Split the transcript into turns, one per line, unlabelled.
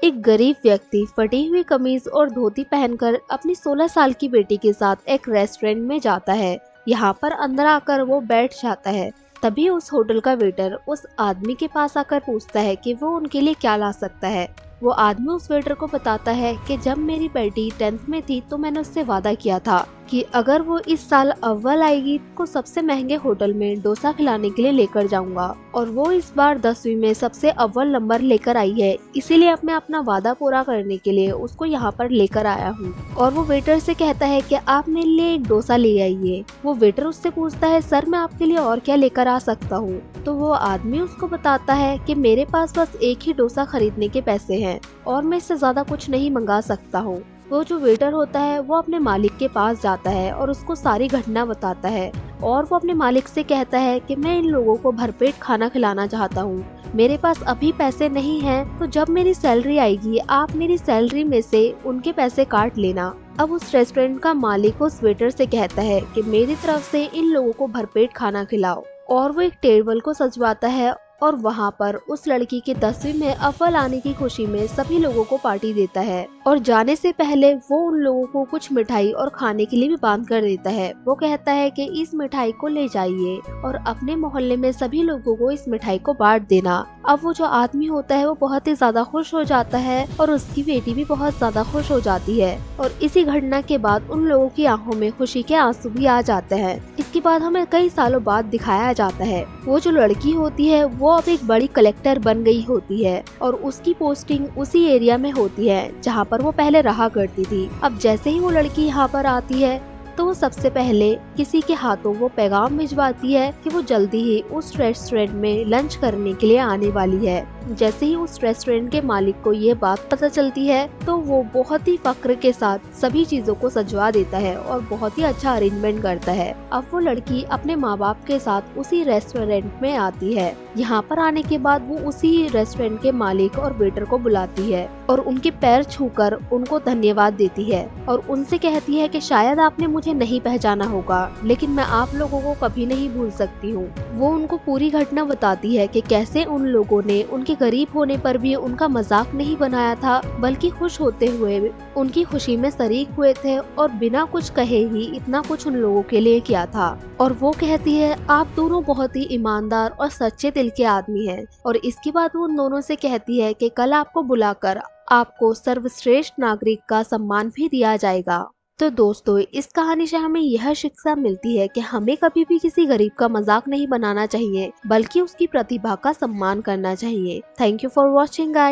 एक गरीब व्यक्ति फटी हुई कमीज और धोती पहनकर अपनी 16 साल की बेटी के साथ एक रेस्टोरेंट में जाता है। यहाँ पर अंदर आकर वो बैठ जाता है। तभी उस होटल का वेटर उस आदमी के पास आकर पूछता है कि वो उनके लिए क्या ला सकता है। वो आदमी उस वेटर को बताता है कि जब मेरी बेटी 10th में थी तो मैंने उससे वादा किया था कि अगर वो इस साल अव्वल आएगी तो सबसे महंगे होटल में डोसा खिलाने के लिए लेकर जाऊंगा, और वो इस बार 10वीं में सबसे अव्वल नंबर लेकर आई है, इसीलिए अब मैं अपना वादा पूरा करने के लिए उसको यहाँ पर लेकर आया हूँ। और वो वेटर से कहता है कि आप मेरे लिए एक डोसा ले आइए। वो वेटर उससे पूछता है, सर मैं आपके लिए और क्या लेकर आ सकता हूँ? तो वो आदमी उसको बताता है कि मेरे पास बस एक ही डोसा खरीदने के पैसे हैं और मैं इससे ज्यादा कुछ नहीं मंगा सकता हूँ। वो जो वेटर होता है वो अपने मालिक के पास जाता है और उसको सारी घटना बताता है, और वो अपने मालिक से कहता है कि मैं इन लोगों को भरपेट खाना खिलाना चाहता हूँ। मेरे पास अभी पैसे नहीं हैं, तो जब मेरी सैलरी आएगी आप मेरी सैलरी में से उनके पैसे काट लेना। अब उस रेस्टोरेंट का मालिक उस वेटर से कहता है कि मेरी तरफ से इन लोगों को भरपेट खाना खिलाओ, और वो एक टेबल को सजवाता है और वहाँ पर उस लड़की के 10वीं में अव्वल आने की खुशी में सभी लोगों को पार्टी देता है। और जाने से पहले वो उन लोगों को कुछ मिठाई और खाने के लिए भी बांध कर देता है। वो कहता है कि इस मिठाई को ले जाइए और अपने मोहल्ले में सभी लोगों को इस मिठाई को बांट देना। अब वो जो आदमी होता है वो बहुत ही ज्यादा खुश हो जाता है और उसकी बेटी भी बहुत ज्यादा खुश हो जाती है। और इसी घटना के बाद उन लोगों की आंखों में खुशी के आंसू भी आ जाते हैं। इसके बाद हमें कई सालों बाद दिखाया जाता है वो जो लड़की होती है वो अब एक बड़ी कलेक्टर बन गई होती है, और उसकी पोस्टिंग उसी एरिया में होती है जहाँ पर वो पहले रहा करती थी। अब जैसे ही वो लड़की यहाँ पर आती है तो वो सबसे पहले किसी के हाथों वो पैगाम भिजवाती है कि वो जल्दी ही उस रेस्टोरेंट में लंच करने के लिए आने वाली है। जैसे ही उस रेस्टोरेंट के मालिक को ये बात पता चलती है तो वो बहुत ही फक्र के साथ सभी चीजों को सजवा देता है और बहुत ही अच्छा अरेंजमेंट करता है। अब वो लड़की अपने माँ बाप के साथ उसी रेस्टोरेंट में आती है। यहाँ पर आने के बाद वो उसी रेस्टोरेंट के मालिक और वेटर को बुलाती है और उनके पैर छूकर उनको धन्यवाद देती है और उनसे कहती है कि शायद आपने मुझे नहीं पहचाना होगा, लेकिन मैं आप लोगों को कभी नहीं भूल सकती हूँ। वो उनको पूरी घटना बताती है कि कैसे उन लोगों ने उनके गरीब होने पर भी उनका मजाक नहीं बनाया था, बल्कि खुश होते हुए उनकी खुशी में शरीक हुए थे और बिना कुछ कहे ही इतना कुछ उन लोगों के लिए किया था। और वो कहती है, आप दोनों बहुत ही ईमानदार और सच्चे दिल के आदमी हैं। और इसके बाद वो उन दोनों से कहती है कि कल आपको बुलाकर आपको सर्वश्रेष्ठ नागरिक का सम्मान भी दिया जाएगा। तो दोस्तों, इस कहानी से हमें यह शिक्षा मिलती है कि हमें कभी भी किसी गरीब का मजाक नहीं बनाना चाहिए, बल्कि उसकी प्रतिभा का सम्मान करना चाहिए। Thank you for watching guys.